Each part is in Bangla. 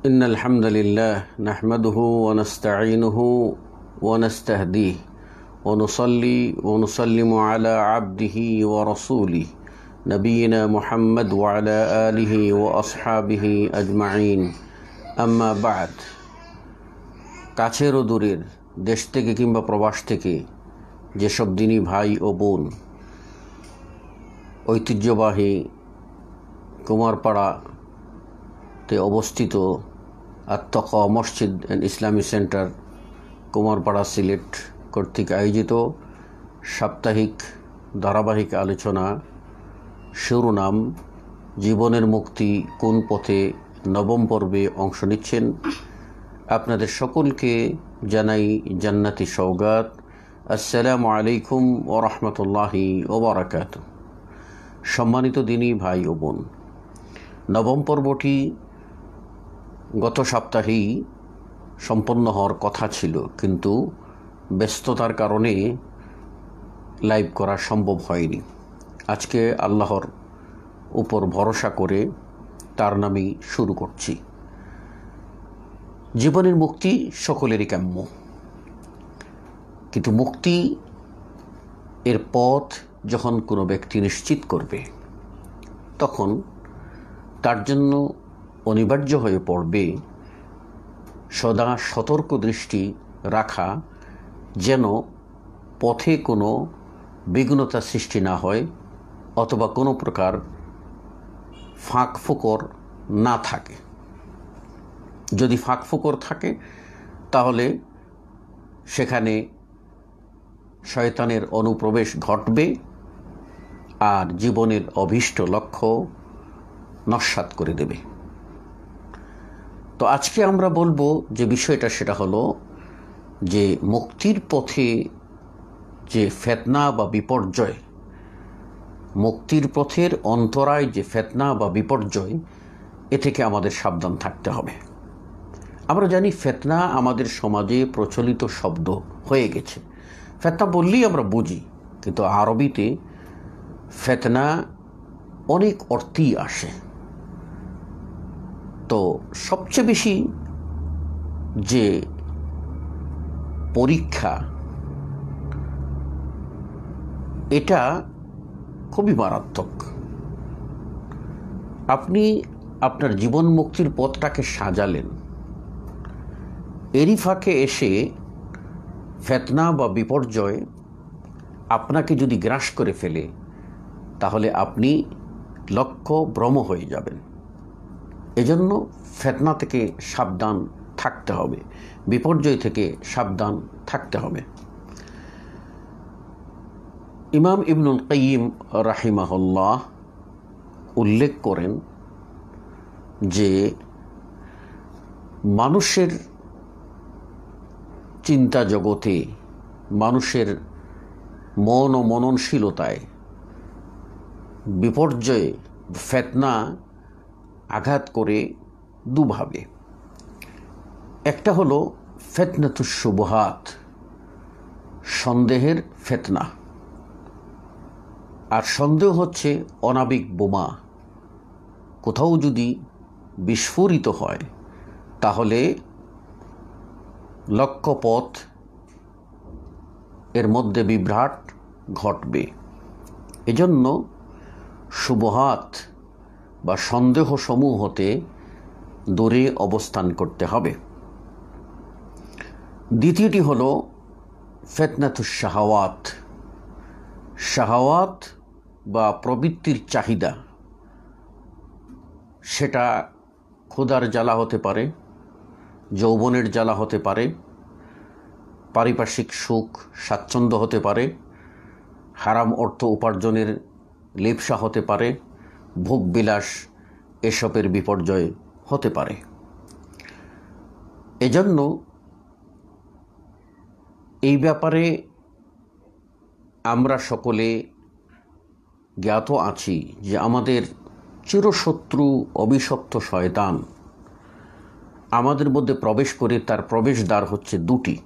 إن الحمد لله نحمده ونستعينه ونستهديه ونصلي ونسلم على عبده ورسوله نبينا محمد وعلى آله وأصحابه أجمعين أما بعد কাছের ও দূরের দেশ থেকে কিংবা প্রবাস থেকে যেসব দিনী ভাই ও বোন ঐতিহ্যবাহী কুমারপাড়াতে অবস্থিত আত-তাকওয়া মসজিদ and Islami centre Kumarpara Sylhet কর্তৃক আয়োজিত সাপ্তাহিক ধারাবাহিক আলোচনা শিরোনাম জীবনের মুক্তি কোন পথে নবম পর্বে অংশ নিচ্ছেন। আপনাদের সকলকে জানাই জান্নাতি সওগাত। আসসালামু আলাইকুম ওয়া রাহমাতুল্লাহি ওয়া বারাকাতুহু। সম্মানিত দিনী ভাই ও বোন, নবম পর্বটি গত সপ্তাহেই সম্পন্ন হওয়ার কথা ছিল, কিন্তু ব্যস্ততার কারণে লাইভ করা সম্ভব হয়নি। আজকে আল্লাহর উপর ভরসা করে তার নামেই শুরু করছি। জীবনের মুক্তি সকলেরই কাম্য, কিন্তু মুক্তি এর পথ যখন কোনো ব্যক্তি নিশ্চিত করবে, তখন তার জন্য অনিবার্য হয়ে পড়বে সদা সতর্ক দৃষ্টি রাখা, যেন পথে কোনো বিঘ্নতা সৃষ্টি না হয় অথবা কোনো প্রকার ফাঁক ফোকর না থাকে। যদি ফাঁক ফোকর থাকে তাহলে সেখানে শয়তানের অনুপ্রবেশ ঘটবে আর জীবনের অভীষ্ট লক্ষ্য নস্যাৎ করে দেবে। তো আজকে আমরা বলবো যে বিষয়টা, সেটা হলো যে মুক্তির পথে যে ফিতনা বা বিপর্যয়, মুক্তির পথের অন্তরায় যে ফিতনা বা বিপর্যয়, এ থেকে আমাদের সাবধান থাকতে হবে। আমরা জানি ফিতনা আমাদের সমাজে প্রচলিত শব্দ হয়ে গেছে। ফিতনা বললেই আমরা বুঝি, কিন্তু আরবিতে ফিতনা অনেক অর্থই আসে। তো সবচেয়ে বেশি যে পরীক্ষা, এটা খুবই মারাত্মক। আপনি আপনার জীবন মুক্তির পথটাকে সাজালেন, এরই ফাঁকে এসে ফিতনা বা বিপর্যয় আপনাকে যদি গ্রাস করে ফেলে, তাহলে আপনি লক্ষ্য ভ্রম হয়ে যাবেন। এজন্য ফিতনা থেকে সাবধান থাকতে হবে, বিপর্যয় থেকে সাবধান থাকতে হবে। ইমাম ইবনুল কাইয়িম রাহিমাহুল্লাহ উল্লেখ করেন যে মানুষের চিন্তা জগতে, মানুষের মন ও মননশীলতায় বিপর্যয়ে ফিতনা আঘাত করে দুভাবে। একটা হলো ফিতনাতুশ শুবহাত, সন্দেহের ফিতনা, আর সন্দেহ হচ্ছে অনাবিক বোমা। কোথাও যদি বিস্ফোরিত হয় তাহলে লক্ষ্যপথ এর মধ্যে বিভ্রাট ঘটবে। এজন্য শুবহাত বা সন্দেহ সমূহ হতে দূরে অবস্থান করতে হবে। দ্বিতীয়টি হলো ফিতনাতুশ শাহাওয়াত, শাহাওয়াত বা প্রবৃত্তির চাহিদা। সেটা ক্ষুধার জ্বালা হতে পারে, যৌবনের জ্বালা হতে পারে, পারিপার্শ্বিক সুখ স্বাচ্ছন্দ্য হতে পারে, হারাম অর্থ উপার্জনের লিপ্সা হতে পারে, ভোগবিলাস, এসবের বিপর্যয় হতে পারে। এজন্য এই ব্যাপারে আমরা সকলে জ্ঞাত আছি যে আমাদের চিরশত্রু অভিশপ্ত শয়তান আমাদের মধ্যে প্রবেশ করে, তার প্রবেশদ্বার হচ্ছে দুটি,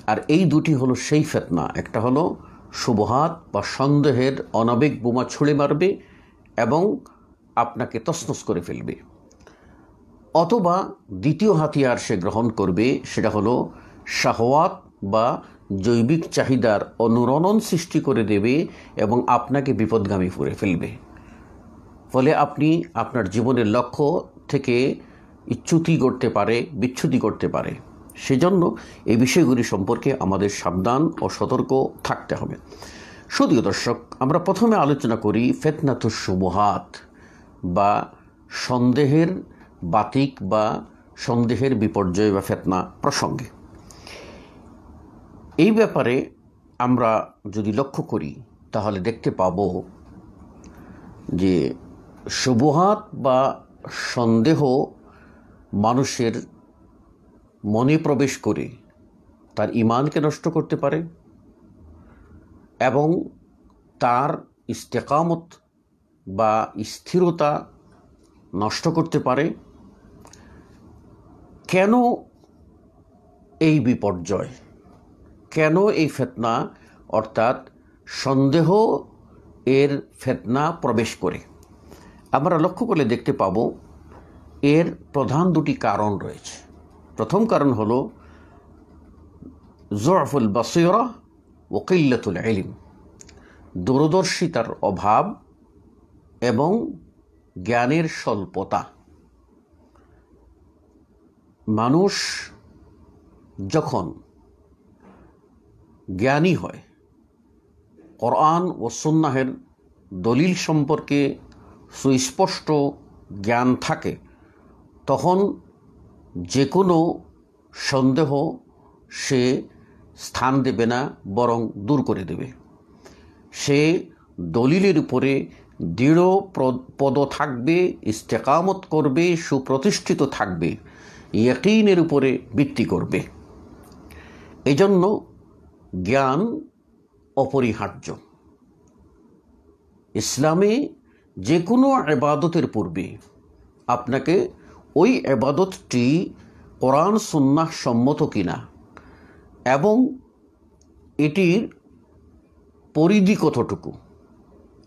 আর এই দুটি হলো সেই ফিতনা। একটা হলো শুবহাত বা সন্দেহের অনাবেগ বোমা ছুঁড়ে মারবে এবং আপনাকে তছনছ করে ফেলবে। অথবা দ্বিতীয় হাতিয়ার সে গ্রহণ করবে, সেটা হলো শাহওয়াত বা জৈবিক চাহিদার অনুরণন সৃষ্টি করে দেবে এবং আপনাকে বিপদগামী করে ফেলবে। ফলে আপনি আপনার জীবনের লক্ষ্য থেকে বিচ্যুতি করতে পারে। সেজন্য এই বিষয়গুলি সম্পর্কে আমাদের সাবধান ও সতর্ক থাকতে হবে। শুধুও দর্শক, আমরা প্রথমে আলোচনা করি ফিতনাতুশ শুবহাত বা সন্দেহের বাতিক বা সন্দেহের বিপর্যয় বা ফিতনা প্রসঙ্গে। এই ব্যাপারে আমরা যদি লক্ষ্য করি তাহলে দেখতে পাব যে শুবহাত বা সন্দেহ মানুষের মনে প্রবেশ করে তার ঈমানকে নষ্ট করতে পারে এবং তার ইস্তেকামত বা স্থিরতা নষ্ট করতে পারে। কেন এই বিপর্যয়, কেন এই ফিতনা অর্থাৎ সন্দেহ এর ফিতনা প্রবেশ করে? আমরা লক্ষ্য করলে দেখতে পাব এর প্রধান দুটি কারণ রয়েছে। প্রথম কারণ হলো যুফুল বাসীরা ওয়া কিল্লাতুল ইলম, দূরদর্শিতার অভাব এবং জ্ঞানের স্বল্পতা। মানুষ যখন জ্ঞানী হয়, কোরআন ও সুন্নাহের দলিল সম্পর্কে সুস্পষ্ট জ্ঞান থাকে, তখন যে কোনো সন্দেহ সে স্থান দেবে না, বরং দূর করে দেবে। সে দলিলের উপরে দৃঢ়পদ থাকবে, ইস্তেকামত করবে, সুপ্রতিষ্ঠিত থাকবে, ইয়াকিনের উপরে ভিত্তি করবে। এজন্য জ্ঞান অপরিহার্য। ইসলামে যে কোনো ইবাদতের পূর্বে আপনাকে ওই ইবাদতটি কোরআন সুন্নাহ সম্মত কিনা এবং এটির পরিধি কতটুকু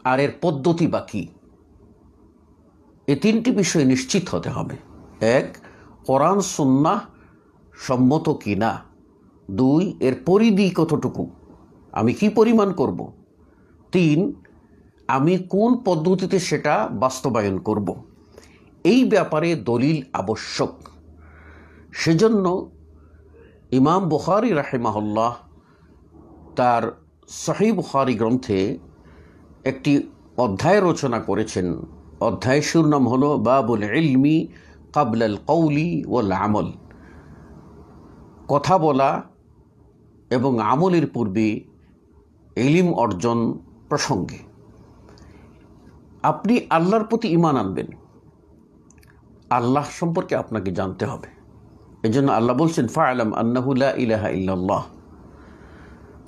আর এর পদ্ধতি বা কী, এই তিনটি বিষয় নিশ্চিত হতে হবে। এক, কোরআন সুন্নাহ সম্মত কিনা। দুই, এর পরিধি কতটুকু, আমি কি পরিমাণ করব। তিন, আমি কোন পদ্ধতিতে সেটা বাস্তবায়ন করব। এই ব্যাপারে দলিল আবশ্যক। সেজন্য ইমাম বুখারী রাহিমাহুল্লাহ তার সহিহ বুখারী গ্রন্থে একটি অধ্যায় রচনা করেছেন। অধ্যায় শিরোনাম হলো বাবুল ইলমি ক্বাবলাল কওলি ওয়াল আমল, কথা বলা এবং আমলের পূর্বে ইলম অর্জন প্রসঙ্গে। আপনি আল্লাহর প্রতি ঈমান আনবেন, আল্লাহ সম্পর্কে আপনাকে জানতে হবে। এজন্য আল্লাহ বলছেন ফা'লাম আন্নাহু লা ইলাহা ইল্লাল্লাহ,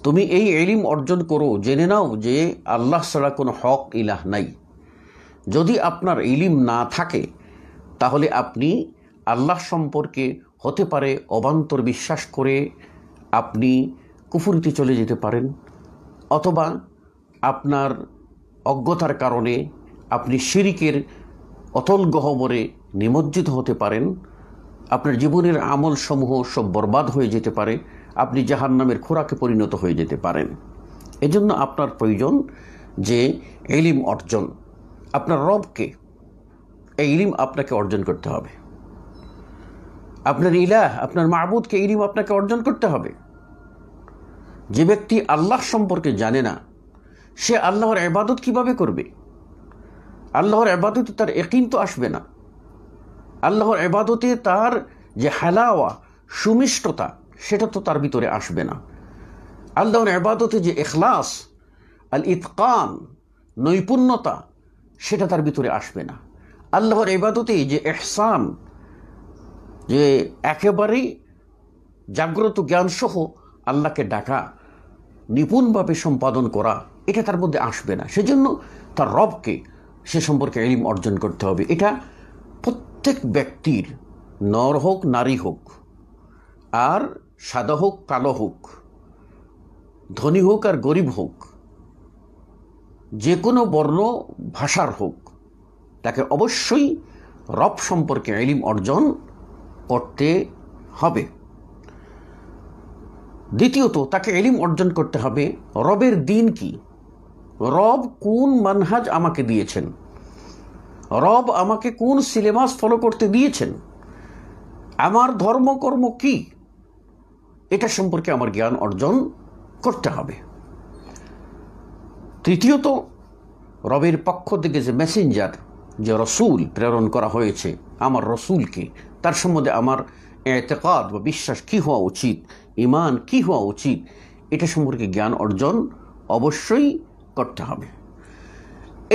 তুমি এই ইলম অর্জন করো, জেনে নাও যে আল্লাহ ছাড়া কোনো হক ইলাহ নাই। যদি আপনার ইলম না থাকে তাহলে আপনি আল্লাহ সম্পর্কে হতে পারে অবান্তর বিশ্বাস করে আপনি কুফরিতে চলে যেতে পারেন, অথবা আপনার অজ্ঞতার কারণে আপনি শিরকের অতল গহ্বরে নিমজ্জিত হতে পারেন। আপনার জীবনের আমল সমূহ সব বরবাদ হয়ে যেতে পারে, আপনি জাহান্নামের খোরাকে পরিণত হয়ে যেতে পারেন। এজন্য আপনার প্রয়োজন যে ইলম অর্জন। আপনার রবকে, এই ইলম আপনাকে অর্জন করতে হবে। আপনার ইলাহ, আপনার মাবুদকে ইলম আপনাকে অর্জন করতে হবে। যে ব্যক্তি আল্লাহ সম্পর্কে জানে না, সে আল্লাহর ইবাদত কিভাবে করবে? আল্লাহর ইবাদতে তার ইয়াকিন তো আসবে না। আল্লাহর ইবাদতে তার যে হালাওয়া, সুমিষ্টতা, সেটা তো তার ভিতরে আসবে না। আল্লাহর ইবাদতে যে ইখলাস, আল ইতকান, নৈপুণ্যতা, সেটা তার ভিতরে আসবে না। আল্লাহর ইবাদতে যে ইহসান, যে একেবারেই জাগ্রত জ্ঞানসহ আল্লাহকে ডাকা, নিপুণভাবে সম্পাদন করা, এটা তার মধ্যে আসবে না। সেজন্য তার রবকে সে সম্পর্কে ইলম অর্জন করতে হবে। এটা প্রত্যেক ব্যক্তির, নর হোক নারী হোক, আর সাদা হোক কালো হোক, ধনী হোক আর গরিব হোক, যে কোনো বর্ণ ভাষার হোক, তাকে অবশ্যই রব সম্পর্কে ইলম অর্জন করতে হবে। দ্বিতীয়ত তাকে ইলম অর্জন করতে হবে রবের দিন কি, রব কোন মানহাজ আমাকে দিয়েছেন, রব আমাকে কোন সিলেবাস ফলো করতে দিয়েছেন, আমার ধর্মকর্ম কি, এটা সম্পর্কে আমার জ্ঞান অর্জন করতে হবে। তৃতীয়ত রবের পক্ষ থেকে যে মেসেঞ্জার, যে রসুল প্রেরণ করা হয়েছে, আমার রসুলকে, তার সম্বন্ধে আমার এতেকাদ বা বিশ্বাস কি হওয়া উচিত, ইমান কি হওয়া উচিত, এটা সম্পর্কে জ্ঞান অর্জন অবশ্যই করতে হবে।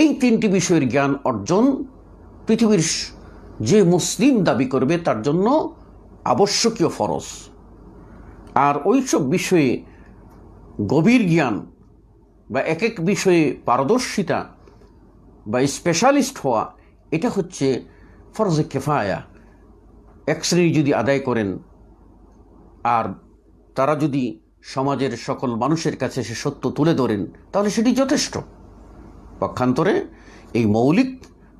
এই তিনটি বিষয়ের জ্ঞান অর্জন পৃথিবীর যে মুসলিম দাবি করবে তার জন্য আবশ্যকীয় ফরজ। আর ওইসব বিষয়ে গভীর জ্ঞান বা এক এক বিষয়ে পারদর্শিতা বা স্পেশালিস্ট হওয়া, এটা হচ্ছে ফরজে কেফায়া। এক শ্রেণী যদি আদায় করেন আর তারা যদি সমাজের সকল মানুষের কাছে সে সত্য তুলে ধরেন, তাহলে সেটি যথেষ্ট। পক্ষান্তরে এই মৌলিক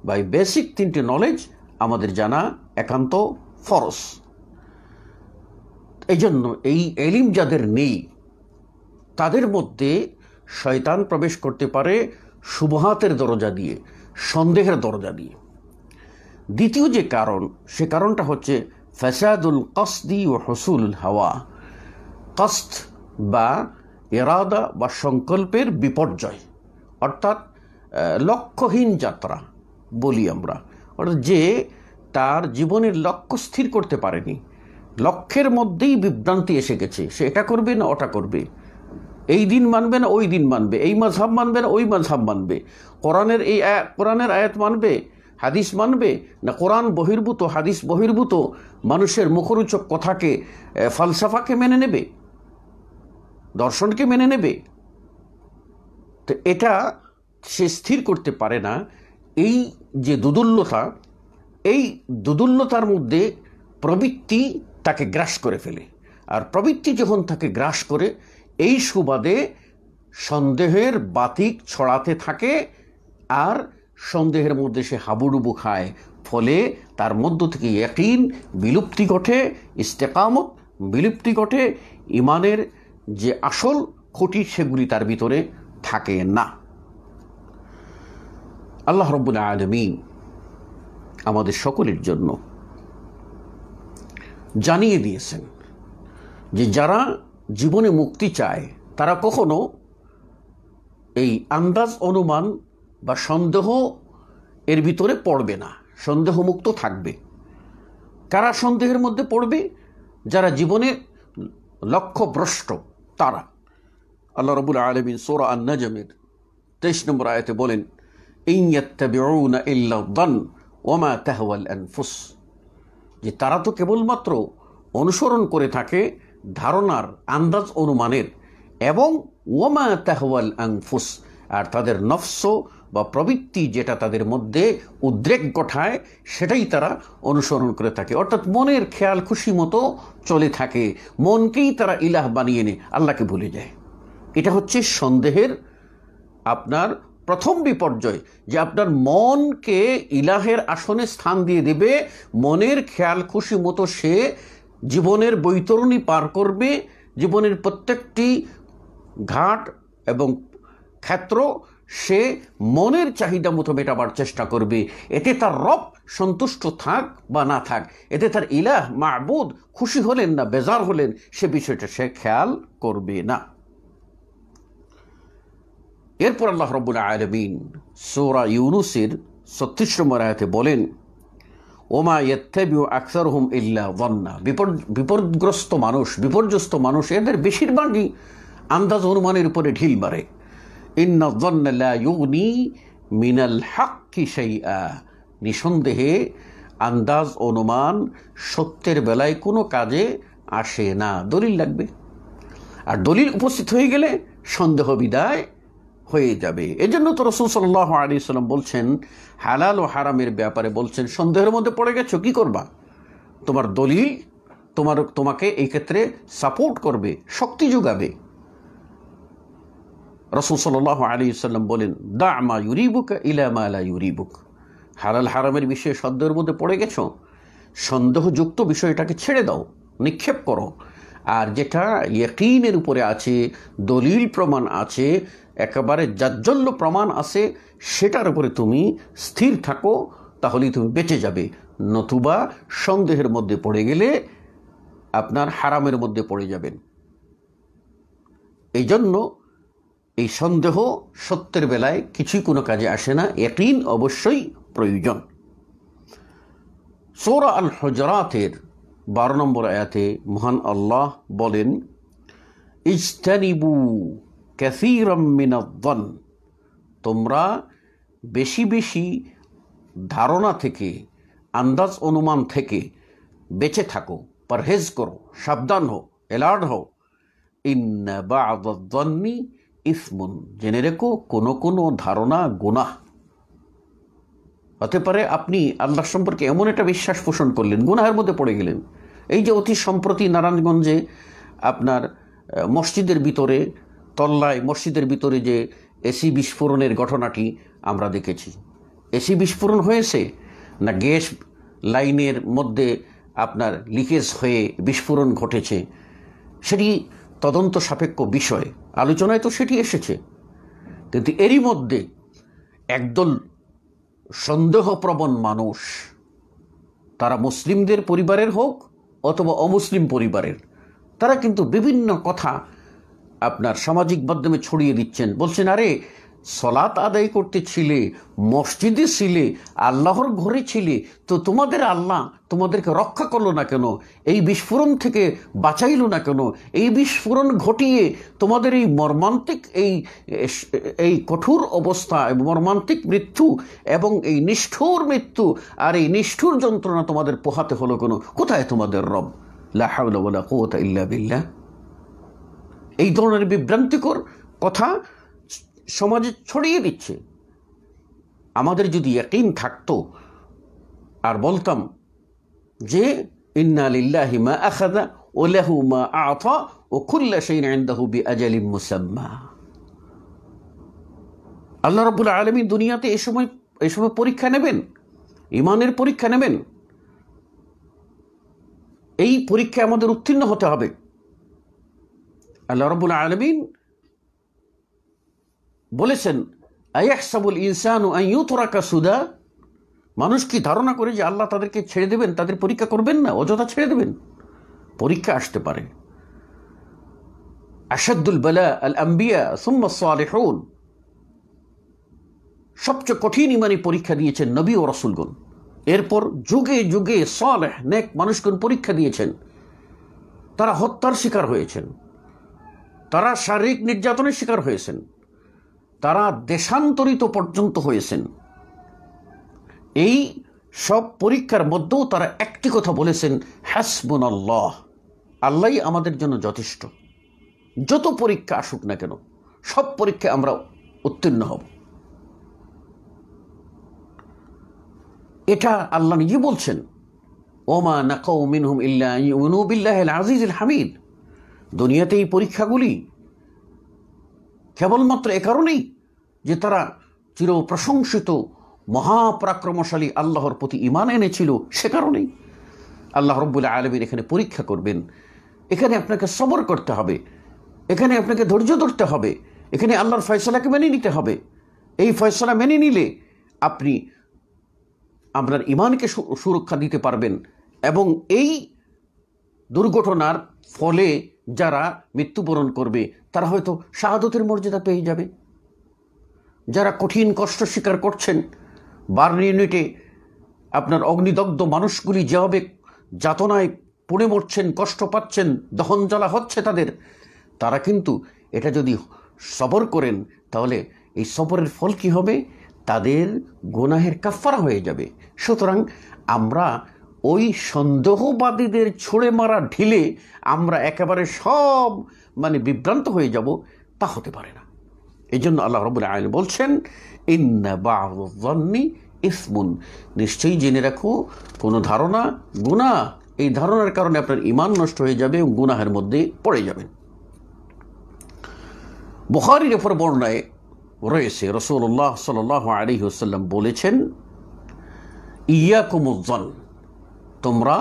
বা এই বেসিক তিনটি নলেজ আমাদের জানা একান্ত ফরজ। এই জন্য এই এলিম যাদের নেই তাদের মধ্যে শয়তান প্রবেশ করতে পারে শুবহাতের দরজা দিয়ে, সন্দেহের দরজা দিয়ে। দ্বিতীয় যে কারণ, সে কারণটা হচ্ছে ফাসাদুল কসদি ও হুসুলুল হাওয়া। কস্ত বা ইরাদা বা সংকল্পের বিপর্যয়, অর্থাৎ লক্ষ্যহীন যাত্রা বলি আমরা, অর্থাৎ যে তার জীবনের লক্ষ্য স্থির করতে পারেনি, লক্ষ্যের মধ্যেই বিভ্রান্তি এসে গেছে, সে এটা করবে না ওটা করবে, এই দিন মানবে না ওই দিন মানবে, এই মাযহাব মানবে না ওই মাযহাব মানবে, কোরআনের আয়াত মানবে, হাদিস মানবে না কোরআন বহির্ভূত হাদিস বহির্ভূত মানুষের মুখরোচক কথাকে, ফালসাফাকে মেনে নেবে, দর্শনকে মেনে নেবে। তো এটা সে স্থির করতে পারে না। এই যে দুদুল্যতা, এই দুদুল্যতার মধ্যে প্রবৃত্তি তাকে গ্রাস করে ফেলে। আর প্রবৃত্তি যখন তাকে গ্রাস করে, এই সুবাদে সন্দেহের বাতিক ছড়াতে থাকে আর সন্দেহের মধ্যে সে হাবুডুবু খায়। ফলে তার মধ্য থেকে ইয়াকিন বিলুপ্তি ঘটে, ইস্তেকামত বিলুপ্তি ঘটে, ইমানের যে আসল খুঁটি সেগুলি তার ভিতরে থাকে না। আল্লাহ রাব্বুল আলামিন আমাদের সকলের জন্য জানিয়ে দিয়েছেন যে যারা জীবনে মুক্তি চায় তারা কখনো এই আন্দাজ অনুমান বা সন্দেহ এর ভিতরে পড়বে না, সন্দেহমুক্ত থাকবে। কারা সন্দেহের মধ্যে পড়বে? যারা জীবনে লক্ষ্যভ্রষ্ট তারা। আল্লাহ রাব্বুল আলামিন সূরা আন-নাজমের 23 নম্বর আয়াতে বলেন, ইন ইয়াত্তাবিউনা ইল্লা যান ওয়া মা তাহওয়াল আনফুস, যে তারা তো কেবলমাত্র অনুসরণ করে থাকে ধারণার, আন্দাজ অনুমানের, এবং ওয়া মা তাহওয়াল আনফুস, আর তাদের নফস বা প্রবৃত্তি যেটা তাদের মধ্যে উদ্রেক ঘটায় সেটাই তারা অনুসরণ করে থাকে। অর্থাৎ মনের খেয়াল খুশি মতো চলে থাকে, মনকেই তারা ইলাহ বানিয়ে নেয়, আল্লাহকে ভুলে যায়। এটা হচ্ছে সন্দেহের আপনার প্রথম বিপর্যয়, যে আপনার মনকে ইলাহের আসনে স্থান দিয়ে দেবে, মনের খেয়াল খুশি মতো সে জীবনের বৈতরণী পার করবে, জীবনের প্রত্যেকটি ঘাট এবং ক্ষেত্র সে মনের চাহিদা মতো মেটাবার চেষ্টা করবে। এতে তার রব সন্তুষ্ট থাক বা না থাক, এতে তার ইলাহ মাবুদ খুশি হলেন না বেজার হলেন, সে বিষয়টা সে খেয়াল করবে না। এরপর আল্লাহ রাব্বুল আলামিন সূরা ইউনূসের 36 নম্বর আয়াতে বলেন, ওমা ইয়াত্তাবিউ আকসারুহুম ইল্লা যান্না, বিপর্যস্ত মানুষ এদের বেশিরভাগই আন্দাজ অনুমানের উপরে ঢিল মারে। ইন্না যান্না লা ইউগনি মিনাল হাক্কি শাইআ, নিঃসন্দেহে আন্দাজ অনুমান সত্যের বেলায় কোনো কাজে আসে না। দলিল লাগবে, আর দলিল উপস্থিত হয়ে গেলে সন্দেহ বিদায় হয়ে যাবে। এজন্য তো রাসূল সাল্লাল্লাহু আলাইহি ওয়াসাল্লাম বলছেন, হালাল ও হারামের ব্যাপারে বলছেন, সন্দেহের মধ্যে পড়ে গেছো, কি করবা? তোমার দলিল তোমাকে এই ক্ষেত্রে সাপোর্ট করবে, শক্তি যোগাবে। রাসূল সাল্লাল্লাহু আলাইহি ওয়াসাল্লাম বলেন, দা মা ইউরিবুকা ইলা মা লা ইউরিবুক, হালাল হারামের বিষয়ে সন্দেহের মধ্যে পড়ে গেছো, সন্দেহযুক্ত বিষয়টাকে ছেড়ে দাও, নিক্ষেপ করো। আর যেটা ইয়াকিনের উপরে আছে, দলিল প্রমাণ আছে, একেবারে জাজ্জল্য প্রমাণ আছে, সেটার উপরে তুমি স্থির থাকো, তাহলেই তুমি বেঁচে যাবে। নতুবা সন্দেহের মধ্যে পড়ে গেলে আপনার হারামের মধ্যে পড়ে যাবেন। এই জন্য এই সন্দেহ সত্যের বেলায় কিছুই কোনো কাজে আসে না, ইয়াকিন অবশ্যই প্রয়োজন। সূরা আল হুজরাতের 12 নম্বর আয়াতে মহান আল্লাহ বলেন, ইজতানিবু কাসীরাম মিনায-যন, তোমরা বেশি বেশি ধারণা থেকে, আন্দাজ অনুমান থেকে বেঁচে থাকো, পরহেজ করো, সাবধান হও, অ্যালার্ট হও। ইন্না বা'দায-যন্নি ইসমুন, জেনে রেখো কোনো কোনো ধারণা গুনাহ। হতে পারে আপনি আল্লাহ সম্পর্কে এমন একটা বিশ্বাস পোষণ করলেন, গুনাহের মধ্যে পড়ে গেলেন। এই যে অতি সম্প্রতি নারায়ণগঞ্জে আপনার মসজিদের ভিতরে, তল্লায় মসজিদের ভিতরে যে এসি বিস্ফোরণের ঘটনাটি আমরা দেখেছি। এসি বিস্ফোরণ হয়েছে না গ্যাস লাইনের মধ্যে আপনার লিকেজ হয়ে বিস্ফোরণ ঘটেছে, সেটি তদন্ত সাপেক্ষ বিষয়, আলোচনায় তো সেটি এসেছে। কিন্তু এরই মধ্যে একদল সন্দেহপ্রবণ মানুষ, তারা মুসলিমদের পরিবারের হোক অথবা অমুসলিম পরিবারের, তারা কিন্তু বিভিন্ন কথা আপনার সামাজিক মাধ্যমে ছড়িয়ে দিচ্ছেন। বলছেন, আরে সলাত আদায় করতে ছিলে, মসজিদে ছিলে, আল্লাহর ঘরে ছিলে, তো তোমাদের আল্লাহ তোমাদেরকে রক্ষা করলো না কেন? এই বিস্ফোরণ থেকে বাঁচাইল না কেন? এই বিস্ফোরণ ঘটিয়ে তোমাদের এই মর্মান্তিক এই কঠোর অবস্থা, মর্মান্তিক মৃত্যু এবং এই নিষ্ঠুর মৃত্যু আর এই নিষ্ঠুর যন্ত্রণা তোমাদের পোহাতে হলো কেন? কোথায় তোমাদের রব? লা হাওলা ওয়ালা কুওয়াতা ইল্লা বিল্লাহ। এই ধরনের বিভ্রান্তিকর কথা সমাজে ছড়িয়ে দিচ্ছে। আমাদের যদি ইয়াকিন থাকতো আর বলতাম যে ইন্না লিল্লাহি মা আখাযা ওয়া লাহু মা আ'তা ওয়া কুল্লু শাইইন ইনদাহু বিআজালিন মুসাম্মা। আল্লাহ রাব্বুল আলামিন দুনিয়াতে এই সময় পরীক্ষা নেবেন, ঈমানের পরীক্ষা নেবেন। এই পরীক্ষায় আমাদের উত্তীর্ণ হতে হবে। আল্লাহ রাব্বুল আলামিন বলেছেন, আয়াহসাবুল ইনসানু আন ইউতরাকা সুদা, মানুষ কি ধারণা করে যে আল্লাহ তাদেরকে ছেড়ে দেবেন, তাদের পরীক্ষা করবেন না, অযথা ছেড়ে দেবেন? পরীক্ষা আসতে পারে। আশাদ্দুল বালা আল আম্বিয়া সুম্মা সালিহুন, সবচেয়ে কঠিন ইমানি পরীক্ষা দিয়েছেন নবী ও রাসূলগণ। এরপর যুগে যুগে সালেহ নেক মানুষগণ পরীক্ষা দিয়েছেন। তারা হত্যার শিকার হয়েছেন, তারা শারীরিক নির্যাতনের শিকার হয়েছেন, তারা দেশান্তরিত পর্যন্ত হয়েছেন। এই সব পরীক্ষার মধ্যেও তারা একটি কথা বলেছেন, হাসবুনাল্লাহ, আল্লাহই আমাদের জন্য যথেষ্ট। যত পরীক্ষা আসুক না কেন, সব পরীক্ষায় আমরা উত্তীর্ণ হব। এটা আল্লাহ নিজে বলছেন, ওমা নাকাউ মিনহুম ইল্লা আন ইউমিনু বিল্লাহিল আজিজিল হামিদ। দুনিয়াতে এই পরীক্ষাগুলি কেবলমাত্র এ কারণেই যে তারা চির প্রশংসিত মহাপরাক্রমশালী আল্লাহর প্রতি ঈমান এনেছিল, সে কারণেই আল্লাহ রাব্বুল আলামিন এখানে পরীক্ষা করবেন। এখানে আপনাকে সবর করতে হবে, এখানে আপনাকে ধৈর্য ধরতে হবে, এখানে আল্লাহর ফয়সালাকে মেনে নিতে হবে। এই ফয়সালা মেনে নিলে আপনি আপনার ঈমানকে সুরক্ষা দিতে পারবেন এবং এই দুর্ঘটনার ফলে যারা মৃত্যুবরণ করবে তারা হয়তো শাহাদতের মর্যাদা পেয়ে যাবে। যারা কঠিন কষ্ট স্বীকার করছেন, বার্ন ইউনিটে আপনার অগ্নিদগ্ধ মানুষগুলি যেভাবে যাতনায় পুড়ে মরছেন, কষ্ট পাচ্ছেন, দহন জ্বালা হচ্ছে তাদের, তারা কিন্তু এটা যদি সবর করেন তাহলে এই সবরের ফল কি হবে? তাদের গুনাহের কাফারা হয়ে যাবে। সুতরাং আমরা ওই সন্দেহবাদীদের ছুঁড়ে মারা ঢিলে আমরা একেবারে সব বিভ্রান্ত হয়ে যাব, তা হতে পারে না। এই জন্য আল্লাহ রাব্বুল আলামিন বলছেন, ইন্না বা'দায-যন্নি ইসমুন, নিশ্চয়ই জেনে রাখো কোনো ধারণা গুনাহ। এই ধারণার কারণে আপনার ঈমান নষ্ট হয়ে যাবে এবং গুনাহের মধ্যে পড়ে যাবেন। বুখারীর উপর বর্ণনায় রয়েছে, রাসূলুল্লাহ সাল্লাল্লাহু আলাইহি ওয়াসাল্লাম বলেছেন, ইয়াকুমুজ্জন, তোমরা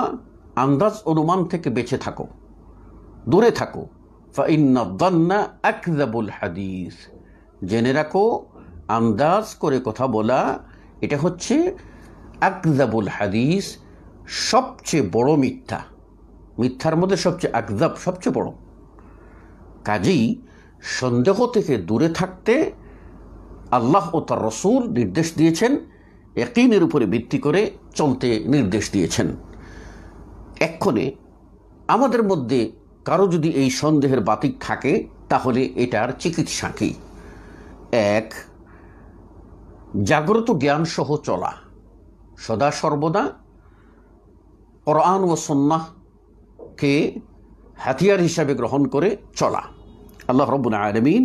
আন্দাজ অনুমান থেকে বেঁচে থাকো, দূরে থাকো। ফাইন্নাদ্দান্না আকযাবুল হাদিস, জেনে রাখো আন্দাজ করে কথা বলা এটা হচ্ছে আকযাবুল হাদিস, সবচেয়ে বড় মিথ্যা। মিথ্যার মধ্যে সবচেয়ে আকযাব, সবচেয়ে বড়। কাজেই সন্দেহ থেকে দূরে থাকতে আল্লাহ ও তার রসূল নির্দেশ দিয়েছেন, ইয়াকিনের উপরে ভিত্তি করে চলতে নির্দেশ দিয়েছেন। এক্ষণে আমাদের মধ্যে কারো যদি এই সন্দেহের বাতিক থাকে, তাহলে এটার চিকিৎসা কি? এক, জাগ্রত জ্ঞান সহ চলা, সদা সর্বদা কোরআন ও সুন্নাহকে হাতিয়ার হিসাবে গ্রহণ করে চলা। আল্লাহ রাব্বুল আলামিন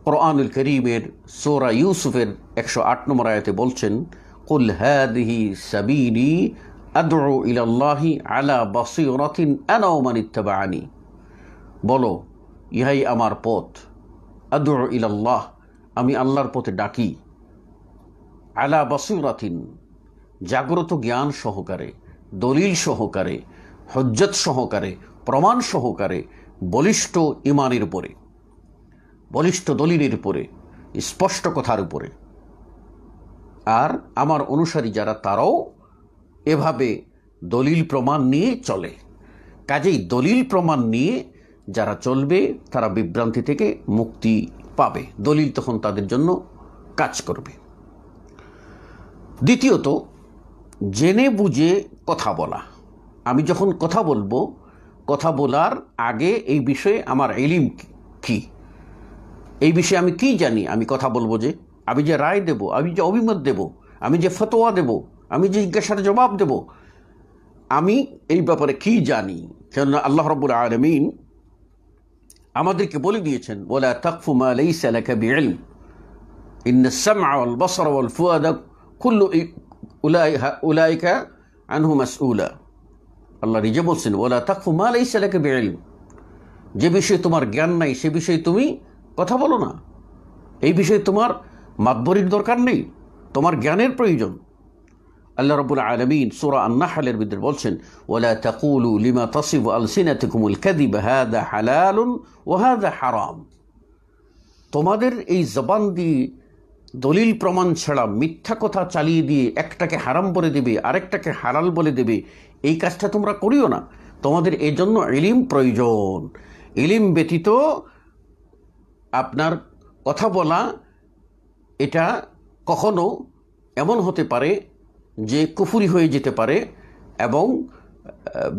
কোরআনুল কারীমের সূরা ইউসুফের 108 নম্বর আয়াতে বলছেন, কুল হাদিহি সাবিলি আদউ ইলাল্লাহি আলা বাসীরাতিন আনা ওয়া মান ইত্তাবাআনি, বলো ইহাই আমার পথ, আদউ ইলাল্লাহ, আমি আল্লাহর পথে ডাকি, আলা বাসীরাতিন, জাগ্রত জ্ঞান সহকারে, দলিল সহকারে, হুজ্জত সহকারে, প্রমাণ সহকারে, বলিষ্ঠ ইমানের উপরে, বলিষ্ঠ দলিলের উপরে, স্পষ্ট কথার উপরে। আর আমার অনুসারী যারা, তারাও এভাবে দলিল প্রমাণ নিয়ে চলে। কাজেই দলিল প্রমাণ নিয়ে যারা চলবে তারা বিভ্রান্তি থেকে মুক্তি পাবে, দলিল তখন তাদের জন্য কাজ করবে। দ্বিতীয়ত, জেনে বুঝে কথা বলা। আমি যখন কথা বলবো, কথা বলার আগে এই বিষয়ে আমার ইলম কি, এই বিষয়ে আমি কি জানি, আমি কথা বলবো যে, আমি যে রায় দেব, আমি যে অভিমত দেব, আমি যে ফতোয়া দেব, আমি যে জিজ্ঞাসার জবাব দেব, আমি এই ব্যাপারে কি জানি। কেননা আল্লাহ রাব্বুল আলামিন আমাদেরকে বলে দিয়েছেন, ওয়ালা তাকফু মা লাইসা লাকা বিইলম ইন্নাস সামআ ওয়াল বাসারা ওয়াল ফুআদা কুল্লু উলাইকা আনহু মাসউলা। আল্লাহ নিজে বলছেন, ওয়ালা তাকফু মা লাইসা লাকা বিইলম, যে বিষয়ে তোমার জ্ঞান নাই সে বিষয়ে তুমি কথা বলো না। এই বিষয়ে তোমার মাতবরির দরকার নেই, তোমার জ্ঞানের প্রয়োজন। আল্লাহ রাব্বুল আলামিন সূরা আন-নাহলের ভিতরে বলছেন, ওয়ালা তাকুলু লিমা তাসিফু আলসিনাতুকুমুল কাযিব হাযা হালালুন ওয়া হাযা হারাম, তোমাদের এই জবান দিয়ে দলিল প্রমাণ ছাড়া মিথ্যা কথা চালিয়ে দিয়ে একটাকে হারাম বলে দেবে, আরেকটাকে হালাল বলে দেবে, এই কাজটা তোমরা করিও না। তোমাদের এই জন্য ইলম প্রয়োজন। ইলম ব্যতীত আপনার কথা বলা এটা কখনো এমন হতে পারে যে কুফরি হয়ে যেতে পারে এবং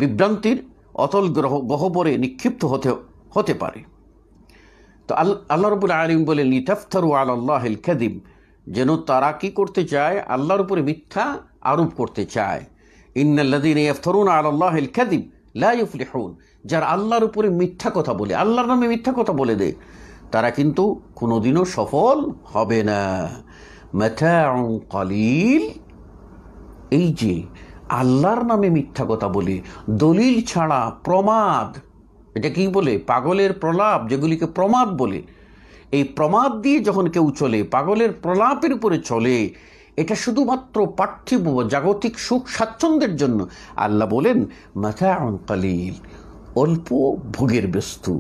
বিভ্রান্তির অতল গহ্বরে নিক্ষিপ্ত হতে পারে। তো আল্লাহ রাব্বুল আলামিন বলেন, লিতাফতারু আলাল্লাহিল কাযিব, যেন তারা কি করতে চায়, আল্লাহর উপরে মিথ্যা আরোপ করতে চায়। ইন্নাল্লাযীনা ইয়াফতারুনা আলাল্লাহিল কাযিব লা ইউফলিহুন, যারা আল্লাহর উপরে মিথ্যা কথা বলে, আল্লাহর নামে মিথ্যা কথা বলে দেয়, তারা কিন্তু কোনোদিনও সফল হবে না। মাতাউন কলিল, এই যে আল্লাহর নামে মিথ্যা কথা বলে, দলিল ছাড়া প্রমাদ, এটা কি বলে, পাগলের প্রলাপ, যেগুলিকে প্রমাদ বলে, এই প্রমাদ দিয়ে যখন কেউ চলে, পাগলের প্রলাপের উপরে চলে, এটা শুধুমাত্র পার্থিব জাগতিক সুখ স্বাচ্ছন্দ্যের জন্য। আল্লাহ বলেন, মাতাউন কলিল, অল্প ভোগের বস্তু,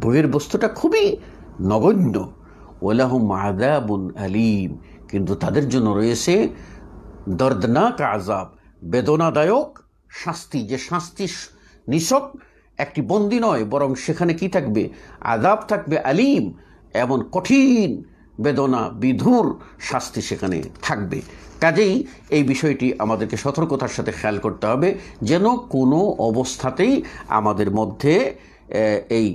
ভোগের বস্তুটা খুবই নগণ্য। ওয়ালাহুম আযাবুন আলীম, কিন্তু তাদের জন্য রয়েছে দর্দনাক আযাব, বেদনাদায়ক শাস্তি, যে শাস্তি নিছক একটি বন্দি নয়, বরং সেখানে কি থাকবে, আযাব থাকবে, আলীম, এমন কঠিন বেদনা বিধুর শাস্তি সেখানে থাকবে। কাজেই এই বিষয়টি আমাদেরকে সতর্কতার সাথে খেয়াল করতে হবে, যেন কোনো অবস্থাতেই আমাদের মধ্যে এই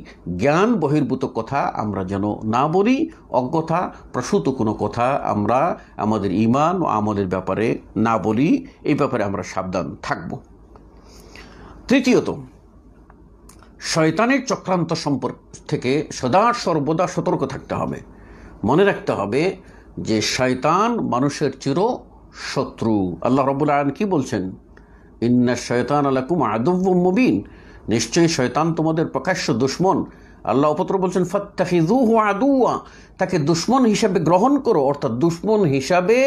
জ্ঞান বহির্ভূত কথা আমরা যেন না বলি, অজ্ঞতা প্রসূত কোনো কথা আমরা আমাদের ঈমান ও আমলের ব্যাপারে না বলি, এই ব্যাপারে আমরা সাবধান থাকব। তৃতীয়ত, শয়তানের চক্রান্ত সম্পর্ক থেকে সদা সর্বদা সতর্ক থাকতে হবে। মনে রাখতে হবে যে শয়তান মানুষের চির শত্রু। আল্লাহ রাব্বুল আলামিন কি বলছেন, ইন্না শায়তানা লাকুম আদুউম মুবিন, নিশ্চয়ই শয়তান তোমাদের প্রকাশ্য দুশমন। আল্লাহ অপত্র বলছেন ফাত্তাখিযুহু আদুওয়া, তাকে দুশমন হিসাবে গ্রহণ করো, অর্থাৎ দুশমন হিসাবে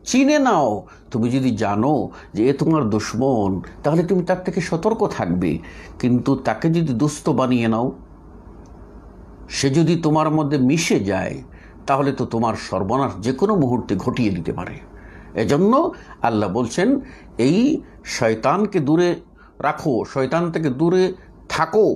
চিনে নাও। তুমি যদি জানো যে এ তোমার দুশমন, তাহলে তুমি তার থেকে সতর্ক থাকবে। কিন্তু তাকে যদি দুস্থ বানিয়ে নাও, সে যদি তোমার মধ্যে মিশে যায়, তাহলে তো তোমার সর্বনাশ যে কোনো মুহূর্তে ঘটিয়ে দিতে পারে। এজন্য আল্লাহ বলছেন এই শয়তানকে দূরে রাখো, শয়তান থেকে দূরে থাকো,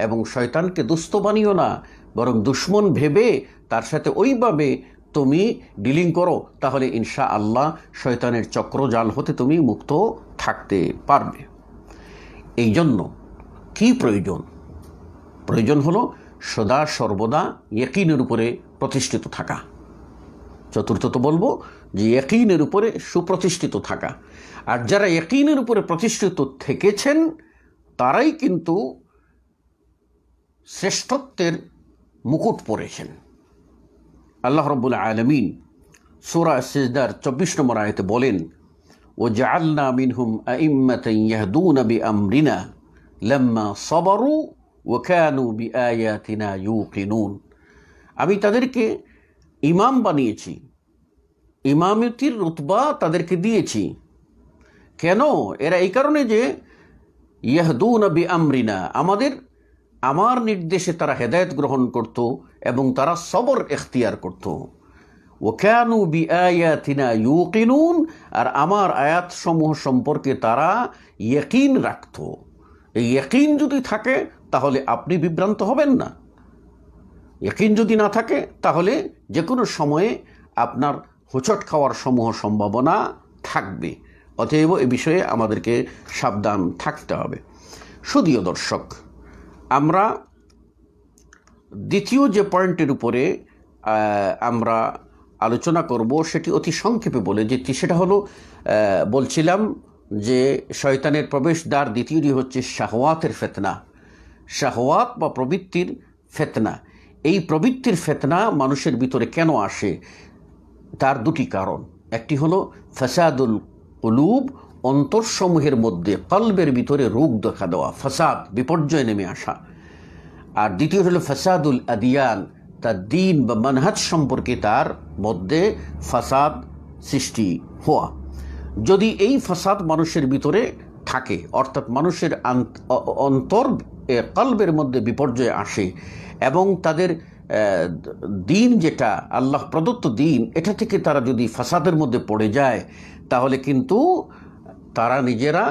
এবং শয়তানকে দুস্থ বানিও না, বরং দুশমন ভেবে তার সাথে ওইভাবে তুমি ডিলিং করো, তাহলে ইনশা আল্লাহ শয়তানের চক্রজাল হতে তুমি মুক্ত থাকতে পারবে। এই জন্য কী প্রয়োজন? প্রয়োজন হলো সদা সর্বদা ইয়াকিনের উপরে প্রতিষ্ঠিত থাকা। চতুর্থত বলবো যে ইয়াকিনের উপরে সুপ্রতিষ্ঠিত থাকা। আর যারা ইয়াকিনের উপরে প্রতিষ্ঠিত থেকেছেন তারাই কিন্তু শ্রেষ্ঠত্বের মুকুট পরেছেন। আল্লাহ রাব্বুল আলামিন সূরা সিজদার 24 নম্বর আয়াতে বলেন, ওয়াজআলনা মিনহুম আইম্মাতান ইয়াহদুনা বিআমরিনা লাম্মা সাবারু ওয়া কানু বিআয়াতিনা ইউকিনুন। আমি তাদেরকে ইমাম বানিয়েছি, ইমামতির রুতবা তাদেরকে দিয়েছি। কেন? এরা এই কারণে যে ইয়াহদুনা বিআমরিনা, আমার নির্দেশে তারা হেদায়েত গ্রহণ করত এবং তারা সবর ইখতিয়ার করত। ওয়া কানু বিআয়াতিনা ইউকিনুন, আর আমার আয়াত সমূহ সম্পর্কে তারা ইয়াকিন রাখত। এই ইয়াকিন যদি থাকে তাহলে আপনি বিভ্রান্ত হবেন না। ইয়াকিন যদি না থাকে তাহলে যে কোনো সময়ে আপনার হোঁচট খাওয়ার সমূহ সম্ভাবনা থাকবে। অতএব এ বিষয়ে আমাদেরকে সাবধান থাকতে হবে। সুধীয় দর্শক, আমরা দ্বিতীয় যে পয়েন্টের উপরে আমরা আলোচনা করব সেটি অতি সংক্ষেপে বলে যেটি, সেটা হলো বলছিলাম যে শয়তানের প্রবেশদ্বার দ্বিতীয়টি হচ্ছে শাহওয়াতের ফিতনা। শাহওয়াত বা প্রবৃত্তির ফিতনা। এই প্রবৃত্তির ফিতনা মানুষের ভিতরে কেন আসে? তার দুটি কারণ। একটি হলো ফাসাদুল কুলুব, অন্তরসমূহের মধ্যে কলবের ভিতরে রোগ দেখা দেওয়া, ফাসাদ বিপর্যয় নেমে আসা। আর দ্বিতীয় হলো ফাসাদুল আদিয়ান, তার দিন বা মানহাজ সম্পর্কে তার মধ্যে ফাসাদ সৃষ্টি হওয়া। যদি এই ফাসাদ মানুষের ভিতরে থাকে, অর্থাৎ মানুষের অন্তর কলবের মধ্যে বিপর্যয় আসে এবং তাদের দিন যেটা আল্লাহ প্রদত্ত দিন, এটা থেকে তারা যদি ফাসাদের মধ্যে পড়ে যায়, তাহলে কিন্তু তারা নিজেরা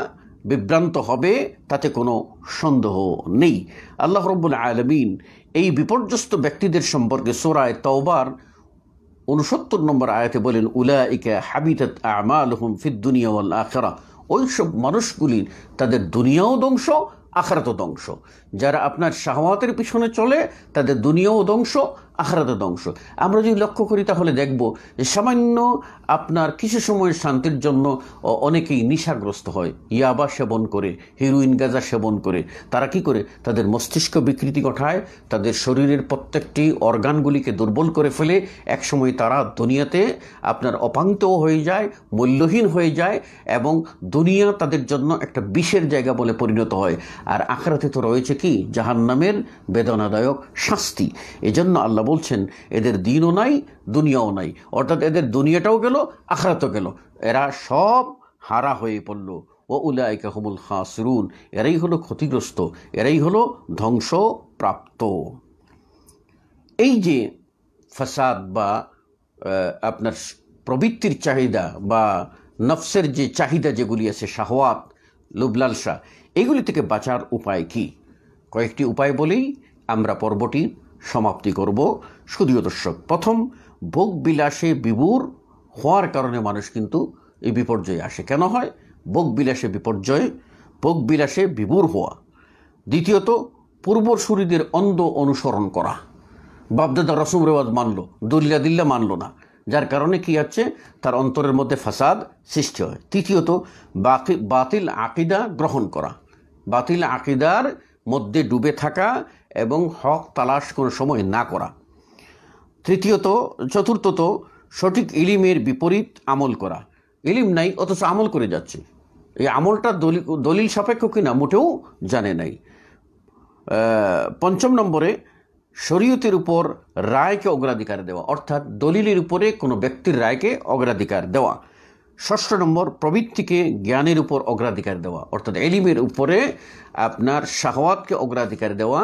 বিভ্রান্ত হবে, তাতে কোনো সন্দেহ নেই। আল্লাহ রাব্বুল আলামিন এই বিপর্যস্ত ব্যক্তিদের সম্পর্কে সূরা তাওবার 69 নম্বর আয়াতে বলেন, উলাইকা হাবিতাত আমালুহুম ফিদ দুনিয়া ওয়াল আখিরাহ। ওই সব মানুষগুলির তাদের দুনিয়াও ধ্বংস, আখিরাতও ধ্বংস। যারা আপনার শাহওয়াতের পিছনে চলে তাদের দুনিয়াও ধ্বংস, আখিরাতও ধ্বংস। আমরা যদি লক্ষ্য করি তাহলে দেখব যে সামান্য আপনার কিছু সময়ের শান্তির জন্য অনেকেই নেশাগ্রস্ত হয়, ইয়াবা সেবন করে, হেরোইন গাঁজা সেবন করে। তারা কি করে? তাদের মস্তিষ্ক বিকৃতি ঘটায়, তাদের শরীরের প্রত্যেকটি অর্গানগুলিকে দুর্বল করে ফেলে। একসময় তারা দুনিয়াতে আপনার অপাঙ্ক্তও হয়ে যায়, মূল্যহীন হয়ে যায়, এবং দুনিয়া তাদের জন্য একটা বিষের জায়গা বলে পরিণত হয়। আর আখিরাতে তো রয়েছে কি? জাহান্নামের বেদনাদায়ক শাস্তি। এজন্য আল্লাহ বলছেন এদের দিনও নাই, দুনিয়াও নাই, অর্থাৎ এদের দুনিয়াটাও গেল, আখিরাতও গেল, এরা সব হারা হয়ে পড়ল। ও উলাইকা হুমুল খাসিরুন, এরাই হলো ক্ষতিগ্রস্ত, এরাই হলো ধ্বংসপ্রাপ্ত। এই যে ফাসাদ বা আপনার প্রবৃত্তির চাহিদা বা নফসের যে চাহিদা যেগুলি আছে, শাহওয়াত, লোভলালসা, এগুলি থেকে বাঁচার উপায় কি? কয়েকটি উপায় বলেই আমরা পর্বটি সমাপ্তি করব। সুধীয় দর্শক, প্রথম, ভোগ বিলাসে বিভোর হওয়ার কারণে মানুষ কিন্তু এই বিপর্যয় আসে। কেন হয়? ভোগ বিলাসে বিপর্যয়, ভোগ বিলাসে বিভোর হওয়া। দ্বিতীয়ত, পূর্বসূরীদের অন্ধ অনুসরণ করা। বাপদাদা রসম রেওয়াজ মানলো, দলিলা দিল্লা মানল না, যার কারণে কি হচ্ছে? তার অন্তরের মধ্যে ফাসাদ সৃষ্টি হয়। তৃতীয়ত, বাতিল আকিদা গ্রহণ করা, বাতিল আকিদার মধ্যে ডুবে থাকা এবং হক তালাশ কোনো সময় না করা। চতুর্থত, সঠিক ইলিমের বিপরীত আমল করা। ইলিম নাই অথচ আমল করে যাচ্ছে, এই আমলটা দলিল সাপেক্ষ কিনা মোটেও জানে নাই। পঞ্চম নম্বরে, শরীয়তের উপর রায়কে অগ্রাধিকার দেওয়া, অর্থাৎ দলিলের উপরে কোনো ব্যক্তির রায়কে অগ্রাধিকার দেওয়া। 6 নম্বর, প্রবৃত্তিকে জ্ঞানের উপর অগ্রাধিকার দেওয়া, অর্থাৎ এলিমের উপরে আপনার শাহওয়াতকে অগ্রাধিকার দেওয়া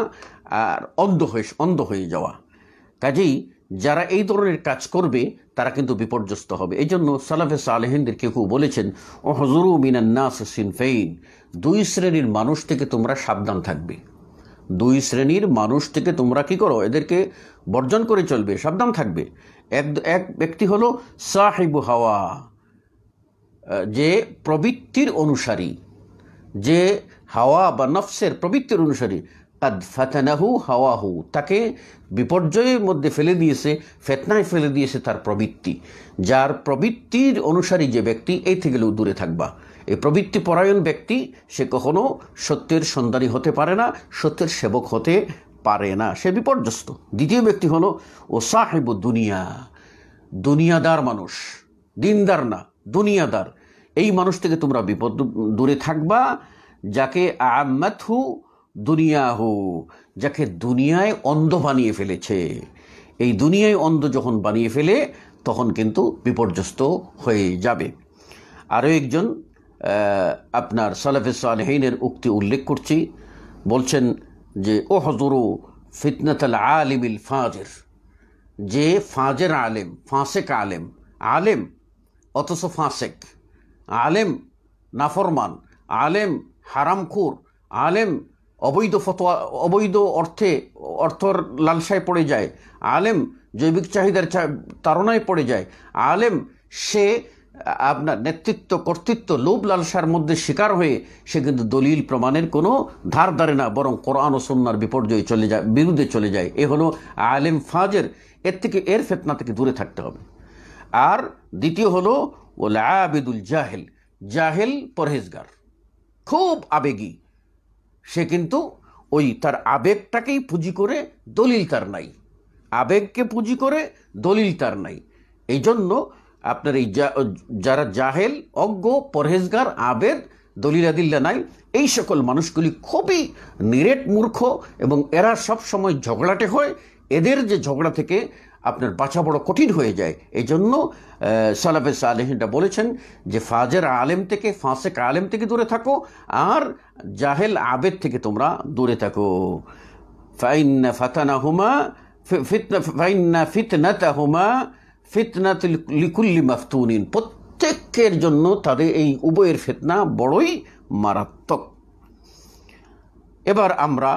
আর অন্ধ হয়ে যাওয়া। কাজেই যারা এই ধরনের কাজ করবে তারা কিন্তু বিপর্যস্ত হবে। এই জন্য সালাফে সালেহিনদের কেউ বলেছেন, ওহজুরু মিনান নাস সিনফাইন, 2 শ্রেণীর মানুষ থেকে তোমরা সাবধান থাকবে। 2 শ্রেণীর মানুষ থেকে তোমরা কি করো, এদেরকে বর্জন করে চলবে, সাবধান থাকবে। এক ব্যক্তি হলো সাহিবু হাওয়া, যে প্রবৃত্তির অনুসারী, যে হাওয়া বা নফসের প্রবৃত্তির অনুসারী। কাদ ফাতানাহু হাওয়াহু, তাকে বিপর্যয়ের মধ্যে ফেলে দিয়েছে, ফেতনায় ফেলে দিয়েছে তার প্রবৃত্তি। যার প্রবৃত্তির অনুসারী যে ব্যক্তি, এই থেকে দূরে থাকবা। এই প্রবৃত্তি পরায়ণ ব্যক্তি সে কখনো সত্যের সন্ধানী হতে পারে না, সত্যের সেবক হতে পারে না, সে বিপর্যস্ত। দ্বিতীয় ব্যক্তি হলো ও সাহেবু দুনিয়া, দুনিয়াদার মানুষ, দিনদার না, দুনিয়াদার। এই মানুষ থেকে তোমরা দূরে থাকবা। যাকে আমাতহু দুনিয়াহু, যাকে দুনিয়ায় অন্ধ বানিয়ে ফেলেছে। এই দুনিয়ায় অন্ধ যখন বানিয়ে ফেলে তখন কিন্তু বিপর্যস্ত হয়ে যাবে। আরও একজন আপনার সালাফে সালেহিনের উক্তি উল্লেখ করছি, বলছেন যে ও হজুরু ফিতনাতুল আলিমিল ফাজির, যে ফাজের আলেম, ফাসেক আলেম, আলেম অথচ ফাসেক, আলেম নাফরমান, আলেম হারামখোর, আলেম অবৈধ ফতোয়া, অবৈধ অর্থর লালসায় পড়ে যায়, আলেম জৈবিক চাহিদার তাড়নায় পড়ে যায়, আলেম সে আপনার নেতৃত্ব, কর্তৃত্ব, লোভ লালসার মধ্যে শিকার হয়ে সে কিন্তু দলিল প্রমাণের কোনো ধার ধারে না, বরং কোরআন ও সুন্নাহর বিপর্যয়ে চলে যায়, বিরুদ্ধে চলে যায়। এ হলো আলেম ফাজের, এর ফিতনা থেকে দূরে থাকতে হবে। আর দ্বিতীয় হলো ওল আবিদুল জাহেল, জাহেল পরহেজগার, খুব আবেগী, সে কিন্তু ওই তার আবেগটাকেই পুঁজি করে, দলিল তার নাই, আবেগকে পুঁজি করে দলিল তার নাই। এই জন্য আপনার এই যারা জাহেল, অজ্ঞ, পরহেজগার, আবেদ, দলিলাদিল্লা নাই, এই সকল মানুষগুলি খুবই নিরেট মূর্খ এবং এরা সব সময় ঝগড়াটে হয়। এদের যে ঝগড়া থেকে আপনার বাঁচা বড় কঠিন হয়ে যায়। এই জন্য সালাফে সালেহিনরা বলেছেন যে ফাজের আলেম থেকে, ফাসেক আলেম থেকে দূরে থাকো, আর জাহেল আবেদ থেকে তোমরা দূরে থাকো। ফাইন্না ফাতানাহুমা ফাইন্না ফিতনাতাহুমা ফিতনাতুল লিকুল্লি মাফতুনিন, প্রত্যেকের জন্য তাদের এই উভয়ের ফিতনা বড়ই মারাত্মক। এবার আমরা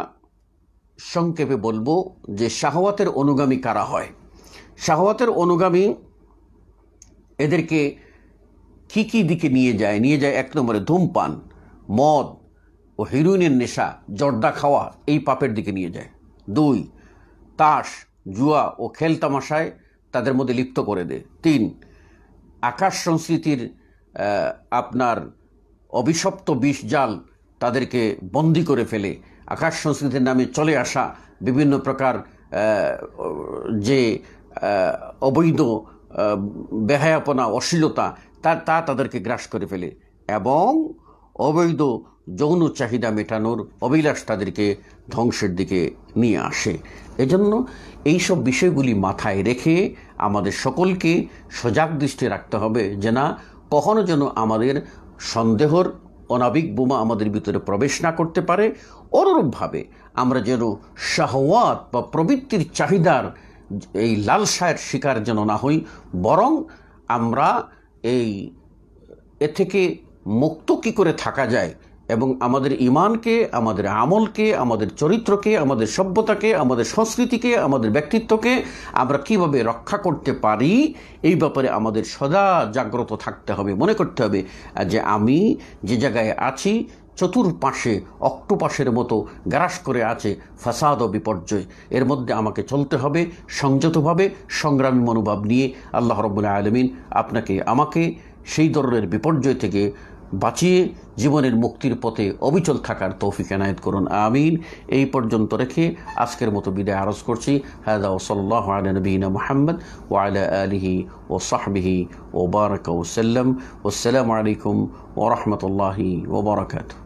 সংক্ষেপে বলবো যে শাহওয়াতের অনুগামী কারা হয়। শাহওয়াতের অনুগামী এদেরকে কি কি দিকে নিয়ে যায়? 1 নম্বরে ধূমপান, মদ ও হিরোইনের নেশা, জর্দা খাওয়া, এই পাপের দিকে নিয়ে যায়। 2, তাস, জুয়া ও খেল তামাশায় তাদের মধ্যে লিপ্ত করে দেয়। 3, আকাশ সংস্কৃতির আপনার অভিশপ্ত বিষ জাল তাদেরকে বন্দি করে ফেলে। আকাশ সংস্কৃতির নামে চলে আসা বিভিন্ন প্রকার যে অবৈধ বেহায়াপনা, অশ্লীলতা, তা তাদেরকে গ্রাস করে ফেলে এবং অবৈধ যৌন চাহিদা মেটানোর অভিলাষ তাদেরকে ধ্বংসের দিকে নিয়ে আসে। এজন্য এইসব বিষয়গুলি মাথায় রেখে আমাদের সকলকে সজাগ দৃষ্টি রাখতে হবে যে না, কখনো যেন আমাদের সন্দেহর অনাবিক বোমা আমাদের ভিতরে প্রবেশ না করতে পারে। অনুরূপভাবে আমরা যেন শাহওয়াত বা প্রবৃত্তির চাহিদার এই লালসায়ের শিকার যেন না হই, বরং আমরা এ থেকে মুক্ত কী করে থাকা যায় এবং আমাদের ঈমানকে, আমাদের আমলকে, আমাদের চরিত্রকে, আমাদের সভ্যতাকে, আমাদের সংস্কৃতিকে, আমাদের ব্যক্তিত্বকে আমরা কিভাবে রক্ষা করতে পারি, এই ব্যাপারে আমাদের সদা জাগ্রত থাকতে হবে। মনে করতে হবে যে আমি যে জায়গায় আছি, চতুর্পাশে অক্টোপাসের মতো গ্রাস করে আছে ফাসাদ ও বিপর্যয়। এর মধ্যে আমাকে চলতে হবে সংযতভাবে, সংগ্রামী মনোভাব নিয়ে। আল্লাহ রাব্বুল আলামিন আপনাকে আমাকে সেই ধরনের বিপর্যয় থেকে বাঁচিয়ে জীবনের মুক্তির পথে অবিচল থাকার তৌফিক এনায়েত করুন, আমিন। এই পর্যন্ত রেখে আজকের মতো বিদায় আরজ করছি। হাদা ওয়া সাল্লাল্লাহু আলা নবিয়িনা মুহাম্মদ ওয়া আলা আলিহি ওয়া সাহবিহি ওয়া বারাকা ওয়া সাল্লাম। ওয়াসসালামু আলাইকুম ওয়া রাহমাতুল্লাহি ওয়া বারাকাতুহু।